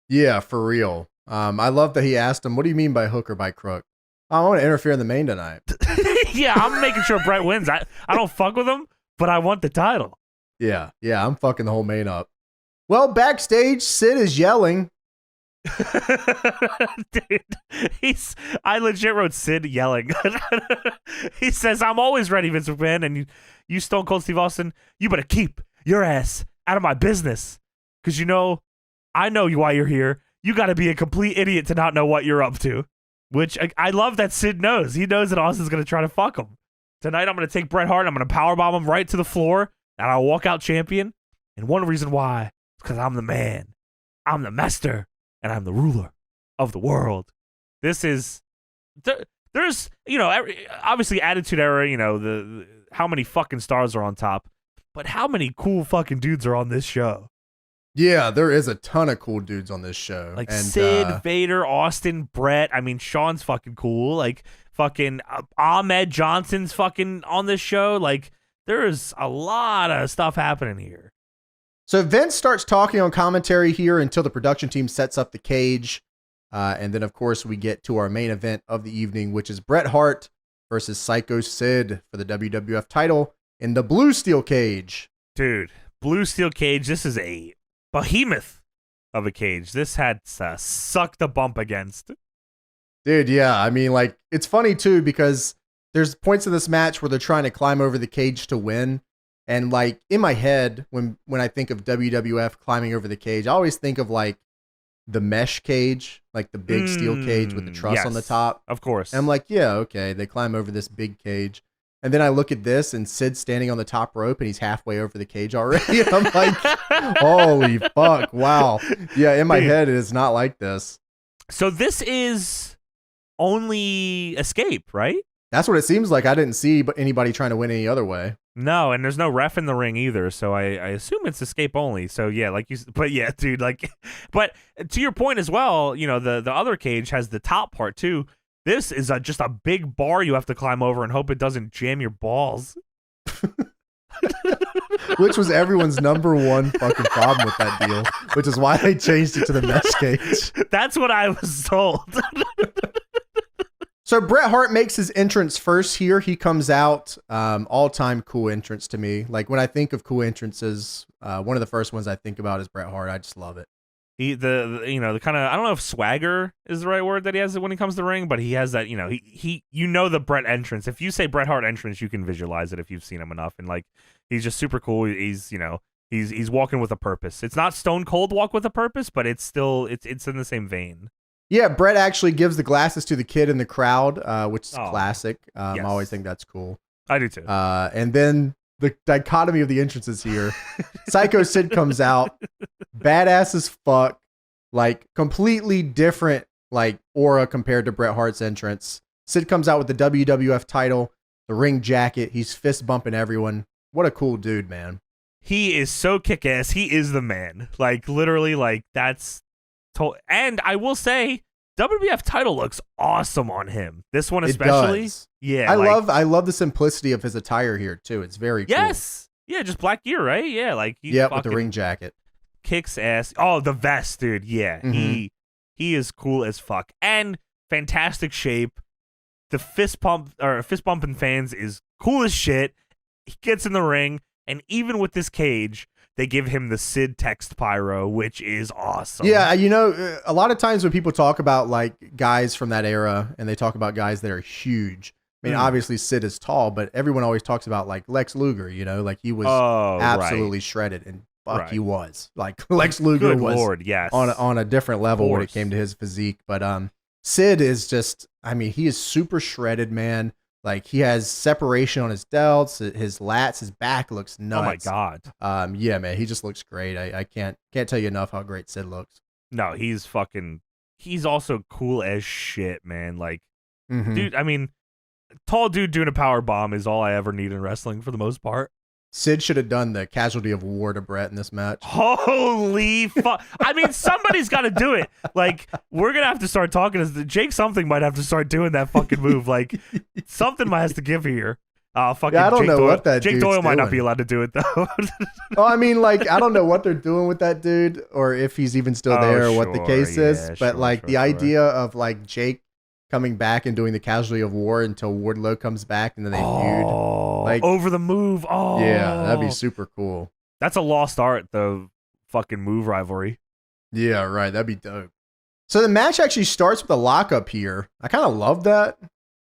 Yeah, for real. I love that he asked him, what do you mean by hook or by crook? I want to interfere in the main tonight. Yeah, I'm making sure Bret wins. I don't fuck with him, but I want the title. Yeah, I'm fucking the whole main up. Well, backstage, Sid is yelling. Dude, I legit wrote Sid yelling. He says, "I'm always ready, Vince McMahon, and you Stone Cold Steve Austin, you better keep your ass out of my business. Because I know why you're here. You got to be a complete idiot to not know what you're up to." Which I love that Sid knows. He knows that Austin's going to try to fuck him. Tonight, I'm going to take Bret Hart, I'm going to powerbomb him right to the floor, and I'll walk out champion. And one reason why is because I'm the man. I'm the master. And I'm the ruler of the world. This is there's obviously Attitude Era. The how many fucking stars are on top, but how many cool fucking dudes are on this show? Yeah, there is a ton of cool dudes on this show. Like and, Sid, Vader, Austin, Bret. I mean, Shawn's fucking cool. Like fucking Ahmed Johnson's fucking on this show. Like there is a lot of stuff happening here. So Vince starts talking on commentary here until the production team sets up the cage. And then, of course, we get to our main event of the evening, which is Bret Hart versus Sycho Sid for the WWF title in the blue steel cage. Dude, blue steel cage. This is a behemoth of a cage. This had sucked a bump against. Dude, yeah. I mean, like, it's funny, too, because there's points in this match where they're trying to climb over the cage to win. And like in my head, when I think of WWF climbing over the cage, I always think of like the mesh cage, like the big steel cage with the truss on the top. Of course. And I'm like, yeah, okay. They climb over this big cage. And then I look at this and Sid's standing on the top rope and he's halfway over the cage already. And I'm like, holy fuck. Wow. Yeah, in my head, it is not like this. So this is only Escape, right? That's what it seems like. I didn't see anybody trying to win any other way. No, and there's no ref in the ring either, so I assume it's Escape only. So yeah, but yeah, dude, but to your point as well, the other cage has the top part too. This is just a big bar you have to climb over and hope it doesn't jam your balls. Which was everyone's number one fucking problem with that deal, which is why they changed it to the mesh cage. That's what I was told. So Bret Hart makes his entrance first here. He comes out, all-time cool entrance to me. Like when I think of cool entrances, one of the first ones I think about is Bret Hart. I just love it. The kind of, I don't know if swagger is the right word that he has when he comes to the ring, but he has that, the Bret entrance. If you say Bret Hart entrance, you can visualize it if you've seen him enough. And like, he's just super cool. He's walking with a purpose. It's not Stone Cold walk with a purpose, but it's still, it's in the same vein. Yeah, Bret actually gives the glasses to the kid in the crowd, which is classic. Yes. I always think that's cool. I do too. And then the dichotomy of the entrances here. Sycho Sid comes out, badass as fuck, like completely different like aura compared to Bret Hart's entrance. Sid comes out with the WWF title, the ring jacket. He's fist bumping everyone. What a cool dude, man. He is so kick-ass. He is the man. Like literally, like that's. And I will say, WWF title looks awesome on him. This one especially. Yeah. I love the simplicity of his attire here too. It's very cool. Yes. Yeah, just black gear, right? Yeah, like with the ring jacket. Kicks ass. Oh, the vest, dude. Yeah. Mm-hmm. He is cool as fuck. And fantastic shape. The fist bumping fans is cool as shit. He gets in the ring, and even with this cage, they give him the Sid text pyro, which is awesome. Yeah, a lot of times when people talk about like guys from that era and they talk about guys that are huge, I mean, obviously Sid is tall, but everyone always talks about like Lex Luger, like he was absolutely shredded, and fuck, he was. Like Lex Luger Good was Lord, yes. on a different level when it came to his physique. But Sid is just, I mean, he is super shredded, man. Like he has separation on his delts, his lats, his back looks nuts. Oh my god. Yeah, man, he just looks great. I can't tell you enough how great Sid looks. No, he's also cool as shit, man. Like, dude, I mean, tall dude doing a power bomb is all I ever need in wrestling for the most part. Sid should have done the casualty of war to Bret in this match. Holy fuck. I mean, somebody's got to do it. Like, we're going to have to start talking. Jake something might have to start doing that fucking move. Like, something might have to give here. Fucking I don't Jake know Doyle. what that Jake dude's Doyle might not doing. be allowed to do it, though. Oh, I mean, like, I don't know what they're doing with that dude or if he's even still there or what the case is. But, the idea of, like, Jake coming back and doing the casualty of war until Wardlow comes back and then they feud. Like, over the move. Oh. Yeah, that'd be super cool. That's a lost art, though, fucking move rivalry. Yeah, right. That'd be dope. So the match actually starts with a lockup here. I kind of love that.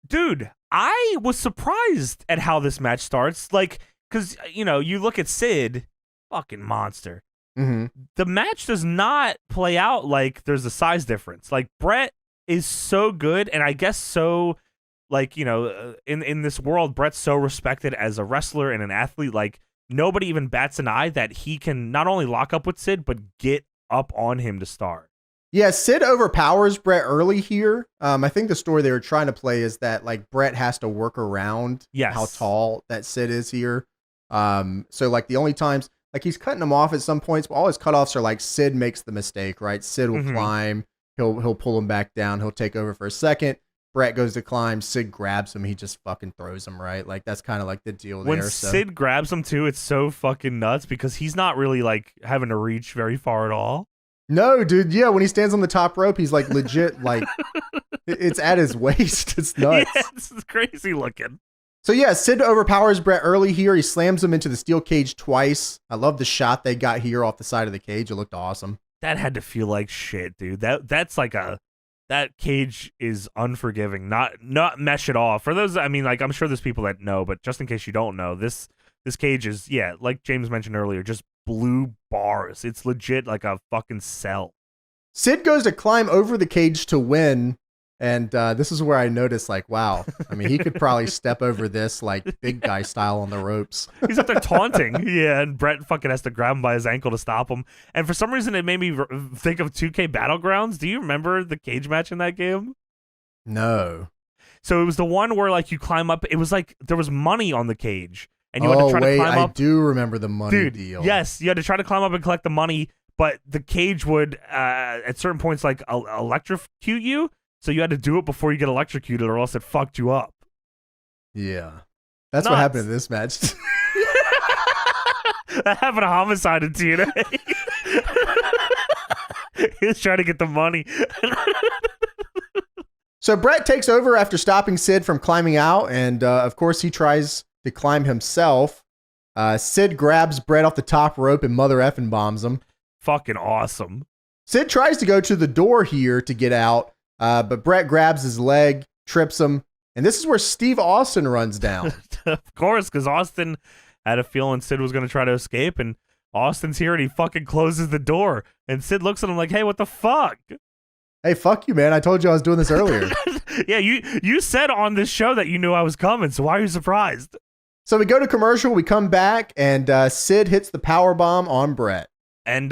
Dude, I was surprised at how this match starts. Like, because, you know, you look at Sid, fucking monster. Mm-hmm. The match does not play out like there's a size difference. Like, Bret is so good, and I guess so, like, you know, in this world, Bret's so respected as a wrestler and an athlete. Like, nobody even bats an eye that he can not only lock up with Sid, but get up on him to start. Yeah, Sid overpowers Bret early here. I think the story they were trying to play is that like Bret has to work around how tall that Sid is here. So like the only times like he's cutting him off at some points, but all his cutoffs are like Sid makes the mistake, right? Sid will climb, he'll pull him back down, he'll take over for a second. Bret goes to climb, Sid grabs him, he just fucking throws him, right? Like that's kind of like the deal when there. When Sid grabs him too, it's so fucking nuts because he's not really like having to reach very far at all. No, dude. Yeah, when he stands on the top rope, he's like legit, like it's at his waist. It's nuts. Yeah, this is crazy looking. So yeah, Sid overpowers Bret early here. He slams him into the steel cage twice. I love the shot they got here off the side of the cage. It looked awesome. That had to feel like shit, dude. That's like that cage is unforgiving. Not mesh at all. For those, I mean, like I'm sure there's people that know, but just in case you don't know, this cage is, yeah, like James mentioned earlier, just blue bars. It's legit like a fucking cell. Sid goes to climb over the cage to win, and this is where I noticed, like, wow. I mean, he could probably step over this like big guy style on the ropes. He's up there taunting, yeah, and Bret fucking has to grab him by his ankle to stop him. And for some reason, it made me think of 2K Battlegrounds. Do you remember the cage match in that game? No. So it was the one where like you climb up. It was like there was money on the cage. And you had to try to climb up. I do remember the money deal. Yes, you had to try to climb up and collect the money, but the cage would, at certain points, like electrocute you. So you had to do it before you get electrocuted, or else it fucked you up. Yeah, that's what happened in this match. That happened to Homicide in TNA. He was trying to get the money. So Bret takes over after stopping Sid from climbing out, and of course he tries to climb himself. Sid grabs Bret off the top rope and mother effing bombs him. Fucking awesome. Sid tries to go to the door here to get out, but Bret grabs his leg, trips him, and this is where Steve Austin runs down. Of course, because Austin had a feeling Sid was going to try to escape, and Austin's here and he fucking closes the door, and Sid looks at him like, hey, what the fuck? Hey, fuck you, man. I told you I was doing this earlier. Yeah, you said on this show that you knew I was coming, so why are you surprised? So we go to commercial, we come back, and Sid hits the power bomb on Bret. And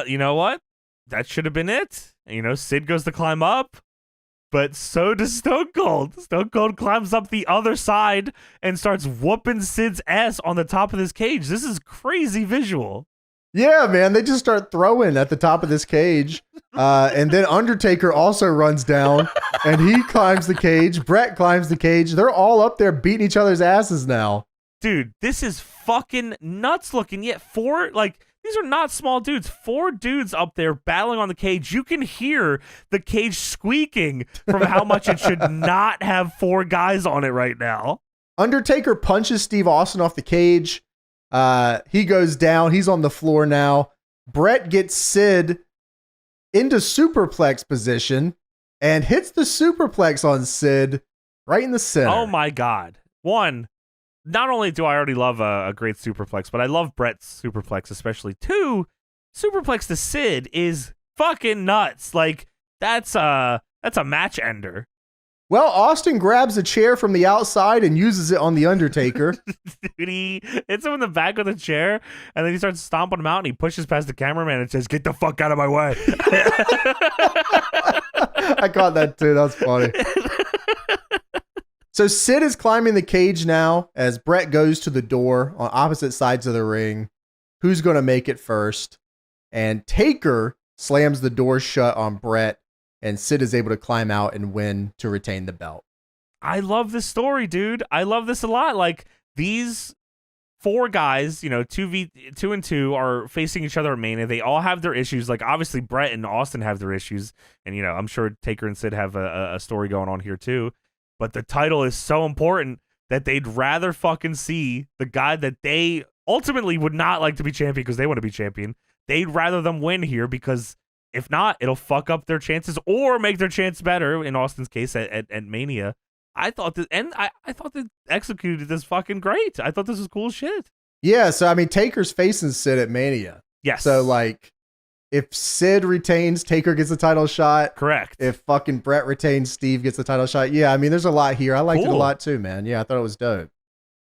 you know what? That should have been it. You know, Sid goes to climb up, but so does Stone Cold. Stone Cold climbs up the other side and starts whooping Sid's ass on the top of this cage. This is crazy visual. Yeah, man, they just start throwing at the top of this cage. And then Undertaker also runs down and he climbs the cage. Bret climbs the cage. They're all up there beating each other's asses now. Dude, this is fucking nuts looking. Yet these are not small dudes. 4 dudes up there battling on the cage. You can hear the cage squeaking from how much it should not have 4 guys on it right now. Undertaker punches Steve Austin off the cage. He goes down. He's on the floor now. Bret gets Sid into superplex position and hits the superplex on Sid right in the center. Oh my God. One, not only do I already love a great superplex, but I love Bret's superplex especially. 2, superplex to Sid is fucking nuts. Like that's a match ender. Well, Austin grabs a chair from the outside and uses it on the Undertaker. Dude, he hits him in the back of the chair, and then he starts stomping him out, and he pushes past the cameraman and says, "Get the fuck out of my way." I caught that too. That was funny. So Sid is climbing the cage now as Bret goes to the door on opposite sides of the ring. Who's going to make it first? And Taker slams the door shut on Bret, and Sid is able to climb out and win to retain the belt. I love this story, dude. I love this a lot. Like, these 4 guys, you know, 2 and 2 are facing each other at Mania. They all have their issues. Like, obviously, Bret and Austin have their issues. And, you know, I'm sure Taker and Sid have a story going on here, too. But the title is so important that they'd rather fucking see the guy that they ultimately would not like to be champion because they want to be champion. they'd rather them win here because if not, it'll fuck up their chances or make their chance better. In Austin's case, at Mania, I thought that, and I thought they executed this fucking great. I thought this was cool shit. Yeah, so I mean, Taker's facing Sid at Mania. Yes. So like, if Sid retains, Taker gets the title shot. Correct. If fucking Bret retains, Steve gets the title shot. Yeah, I mean, there's a lot here. I liked it a Cool. lot too, man. Yeah, I thought it was dope.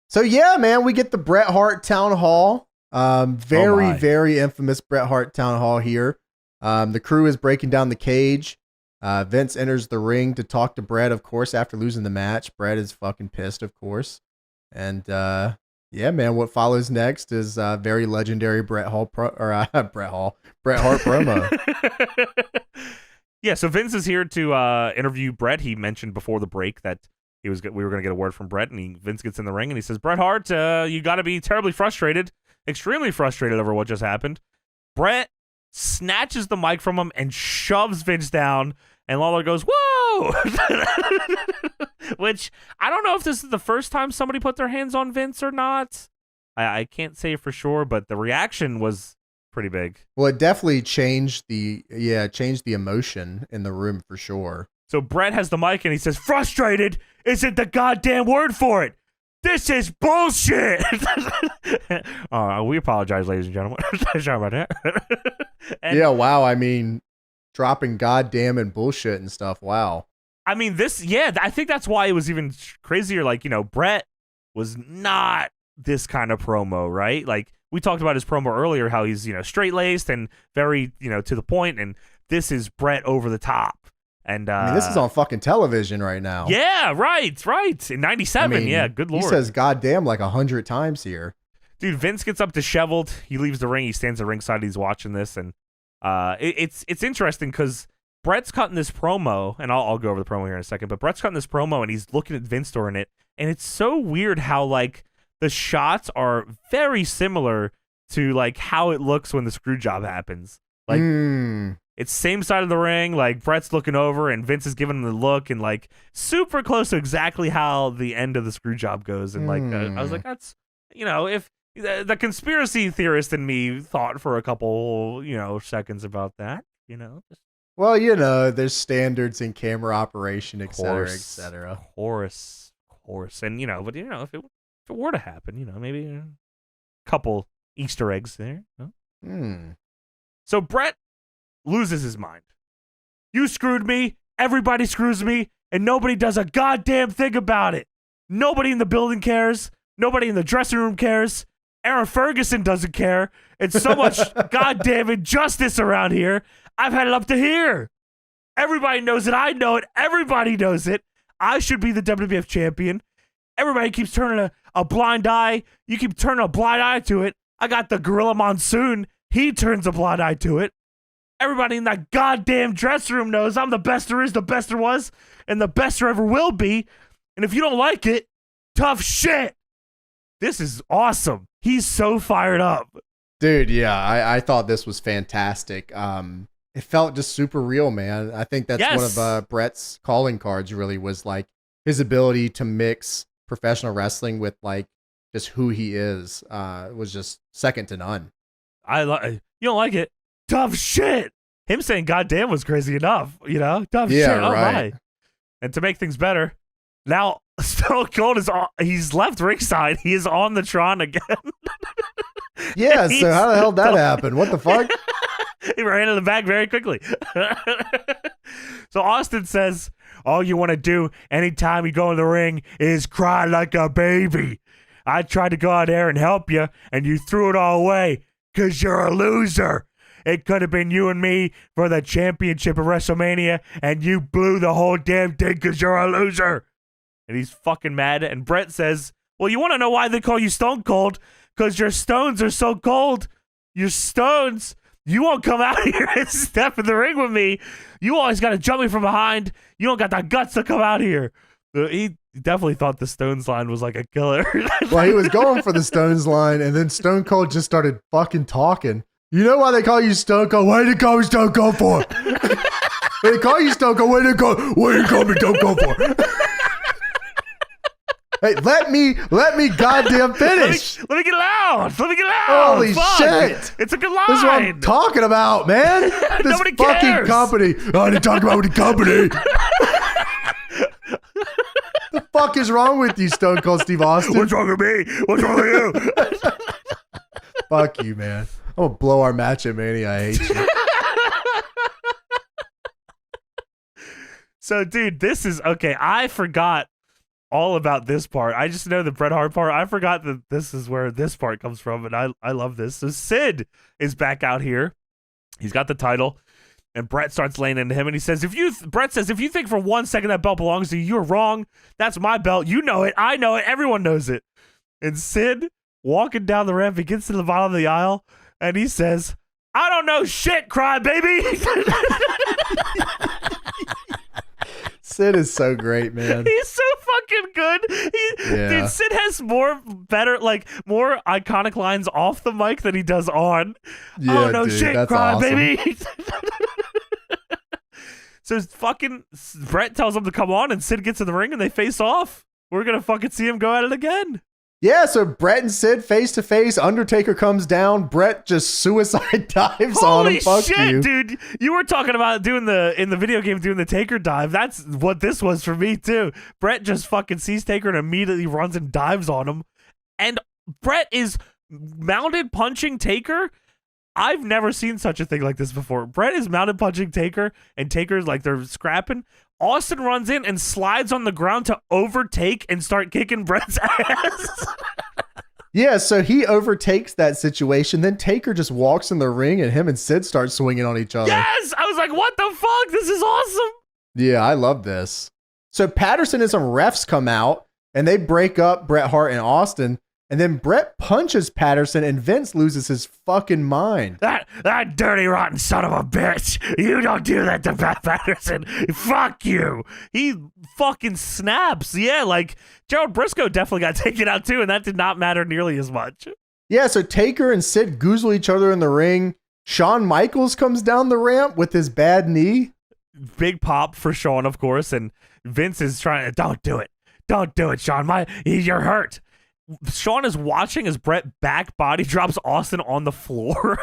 So yeah, man, we get the Bret Hart Town Hall. Very infamous Bret Hart Town Hall here. The crew is breaking down the cage. Vince enters the ring to talk to Bret, of course, after losing the match. Bret is fucking pissed, of course. And yeah, man, what follows next is very legendary Bret Hart promo. Yeah, so Vince is here to interview Bret. He mentioned before the break that we were going to get a word from Bret, and Vince gets in the ring and he says, "Bret Hart, you got to be terribly frustrated, extremely frustrated over what just happened." Bret snatches the mic from him and shoves Vince down, and Lawler goes, "Whoa!" Which, I don't know if this is the first time somebody put their hands on Vince or not. I can't say for sure, but the reaction was pretty big. Well, it definitely changed the emotion in the room for sure. So Bret has the mic and he says, "Frustrated isn't the goddamn word for it. This is bullshit." We apologize, ladies and gentlemen. Sorry about that. And, yeah, wow. I mean, dropping goddamn and bullshit and stuff. Wow. I mean, I think that's why it was even crazier. Like, Bret was not this kind of promo, right? Like, we talked about his promo earlier, how he's, straight-laced and very, to the point, and this is Bret over the top. And I mean, this is on fucking television right now. Yeah, right. In 97, I mean, yeah, good lord. He says goddamn like 100 times here. Dude, Vince gets up disheveled. He leaves the ring. He stands at ringside. He's watching this, and it's interesting because Bret's cutting this promo, and I'll go over the promo here in a second, but Bret's cutting this promo, and he's looking at Vince during it, and it's so weird how, like, the shots are very similar to, like, how it looks when the screw job happens. Like, it's same side of the ring, like, Bret's looking over, and Vince is giving him the look, and, like, super close to exactly how the end of the screw job goes, and, like, I was like, that's, if the conspiracy theorist in me thought for a couple, seconds about that, Well, there's standards in camera operation, et cetera, et cetera. Of course. And, but, if it were to happen, maybe a couple Easter eggs there. Huh? So Bret loses his mind. You screwed me, everybody screws me, and nobody does a goddamn thing about it. Nobody in the building cares. Nobody in the dressing room cares. Aaron Ferguson doesn't care. It's so much goddamn injustice around here. I've had it up to here. Everybody knows it. I know it. Everybody knows it. I should be the WWF champion. Everybody keeps turning a blind eye. You keep turning a blind eye to it. I got the Gorilla Monsoon. He turns a blind eye to it. Everybody in that goddamn dressing room knows I'm the best there is, the best there was, and the best there ever will be. And if you don't like it, tough shit. This is awesome. He's so fired up. Dude, yeah, I thought this was fantastic. It felt just super real, man. I think that's one of Bret's calling cards, really, was like his ability to mix professional wrestling with like just who he is was just second to none. You don't like it? Tough shit. Him saying goddamn was crazy enough, Tough shit. All right. And to make things better, now Stone Cold he's left ringside. He is on the Tron again. Yeah, so how the hell did that happen? What the fuck? He ran in the back very quickly. So Austin says, all you want to do anytime you go in the ring is cry like a baby. I tried to go out there and help you, and you threw it all away because you're a loser. It could have been you and me for the championship of WrestleMania, and you blew the whole damn thing because you're a loser. And he's fucking mad. And Bret says, well, you want to know why they call you Stone Cold? Because your stones are so cold. Your stones. You won't come out here and step in the ring with me. You always got to jump me from behind. You don't got the guts to come out here. He definitely thought the Stones line was like a killer. Well, he was going for the Stones line, and then Stone Cold just started fucking talking. You know why they call you Stone Cold? What did they call me Stone Cold for? They call you Stone Cold. What did they call me Stone Cold for? Hey, let me goddamn finish. Let me get loud. Let me get loud. Holy Fuck. shit. It's a good line. This is what I'm talking about, man. This Nobody fucking cares. company. I didn't talk about the company. The fuck is wrong with you, Stone Cold Steve Austin? What's wrong with me? What's wrong with you? Fuck you, man. I'm gonna blow our match at Mania. I hate you. So, dude, this is okay. I forgot all about this part. I just know the Bret Hart part. I forgot that this is where this part comes from, and I love this. So Sid is back out here. He's got the title, and Bret starts laying into him, and he says, Bret says, if you think for 1 second that belt belongs to you, you're wrong. That's my belt. You know it. I know it. Everyone knows it. And Sid, walking down the ramp, he gets to the bottom of the aisle, and he says, I don't know shit, crybaby. Sid is so great, man. He's so fucking good. Dude, Sid has more iconic lines off the mic than he does on. Yeah, oh no dude, shit, that's cry awesome. baby. So fucking Bret tells him to come on, and Sid gets in the ring, and they face off. We're gonna fucking see him go at it again. Yeah, so Bret and Sid face to face. Undertaker comes down. Bret just suicide dives on him. Fuck shit, you, dude! You were talking about in the video game doing the Taker dive. That's what this was for me too. Bret just fucking sees Taker and immediately runs and dives on him. And Bret is mounted punching Taker. I've never seen such a thing like this before. Bret is mounted punching Taker, and Taker's like they're scrapping. Austin runs in and slides on the ground to overtake and start kicking Bret's ass. Yeah, so he overtakes that situation. Then Taker just walks in the ring, and him and Sid start swinging on each other. Yes! I was like, what the fuck? This is awesome. Yeah, I love this. So Patterson and some refs come out, and they break up Bret Hart and Austin. And then Bret punches Patterson, and Vince loses his fucking mind. That dirty, rotten son of a bitch. You don't do that to Patterson. Fuck you. He fucking snaps. Yeah, like Gerald Briscoe definitely got taken out too, and that did not matter nearly as much. Yeah, so Taker and Sid goozle each other in the ring. Shawn Michaels comes down the ramp with his bad knee. Big pop for Shawn, of course, and Vince is trying to, don't do it. Don't do it, Shawn. You're hurt. Shawn is watching as Bret back body drops Austin on the floor.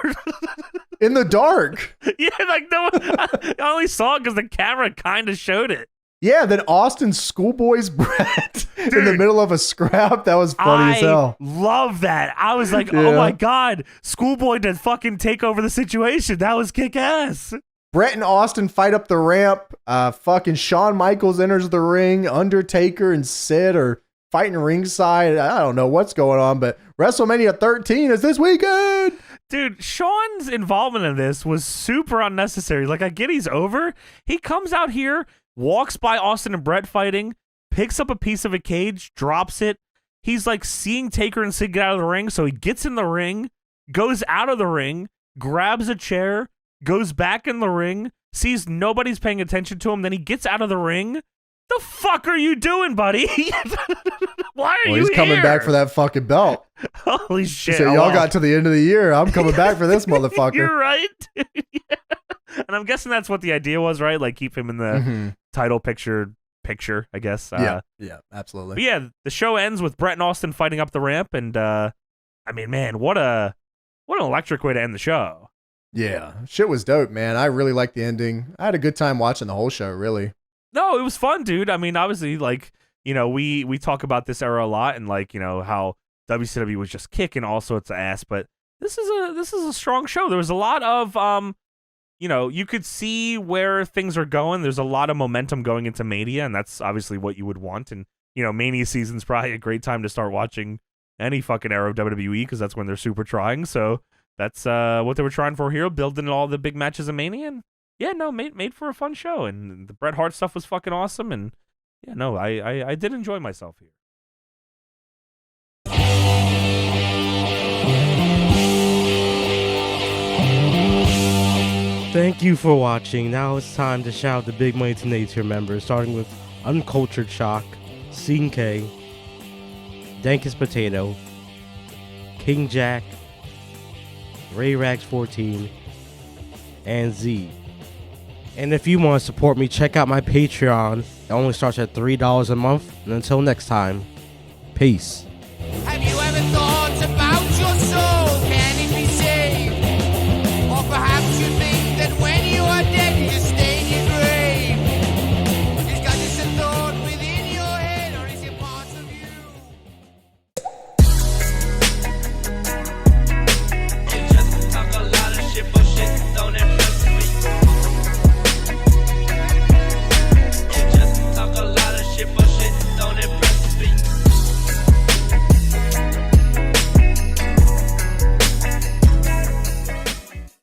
In the dark. Yeah, like no one, I only saw it because the camera kind of showed it. Yeah, then Austin schoolboys Bret in the middle of a scrap. That was funny as hell. Love that. I was like, oh my God, schoolboy to fucking take over the situation. That was kick ass. Bret and Austin fight up the ramp. Fucking Shawn Michaels enters the ring. Undertaker and Sid are fighting ringside. I don't know what's going on, but WrestleMania 13 is this weekend. Dude, Shawn's involvement in this was super unnecessary. Like, I get he's over. He comes out here, walks by Austin and Bret fighting, picks up a piece of a cage, drops it. He's like seeing Taker and Sid get out of the ring, so he gets in the ring, goes out of the ring, grabs a chair, goes back in the ring, sees nobody's paying attention to him, then he gets out of the ring. The fuck are you doing, buddy? Why are you He's here? coming back for that fucking belt. Holy shit. So y'all got to the end of the year. I'm coming back for this motherfucker. You're right. Yeah. And I'm guessing that's what the idea was, right? Like keep him in the title picture, I guess. Yeah, absolutely. But yeah, the show ends with Bret and Austin fighting up the ramp, and I mean, man, what an electric way to end the show. Yeah, shit was dope, man. I really liked the ending. I had a good time watching the whole show, really. No, it was fun, dude. I mean, obviously, like, you know, we talk about this era a lot, and like, you know, how WCW was just kicking all sorts of ass, but this is a strong show. There was a lot of you know, you could see where things are going. There's a lot of momentum going into Mania, and that's obviously what you would want. And you know, Mania season's probably a great time to start watching any fucking era of WWE because that's when they're super trying. So that's what they were trying for here, building all the big matches of Mania. And yeah, no, made for a fun show, and the Bret Hart stuff was fucking awesome, and yeah, no, I did enjoy myself here. Thank you for watching. Now it's time to shout out the Big Money Tonight tier members, starting with Uncultured Shock, Scene K, Dankest Potato, King Jack, Ray Rags 14, and Z. And if you want to support me, check out my Patreon. It only starts at $3 a month. And until next time, Peace. Have you ever thought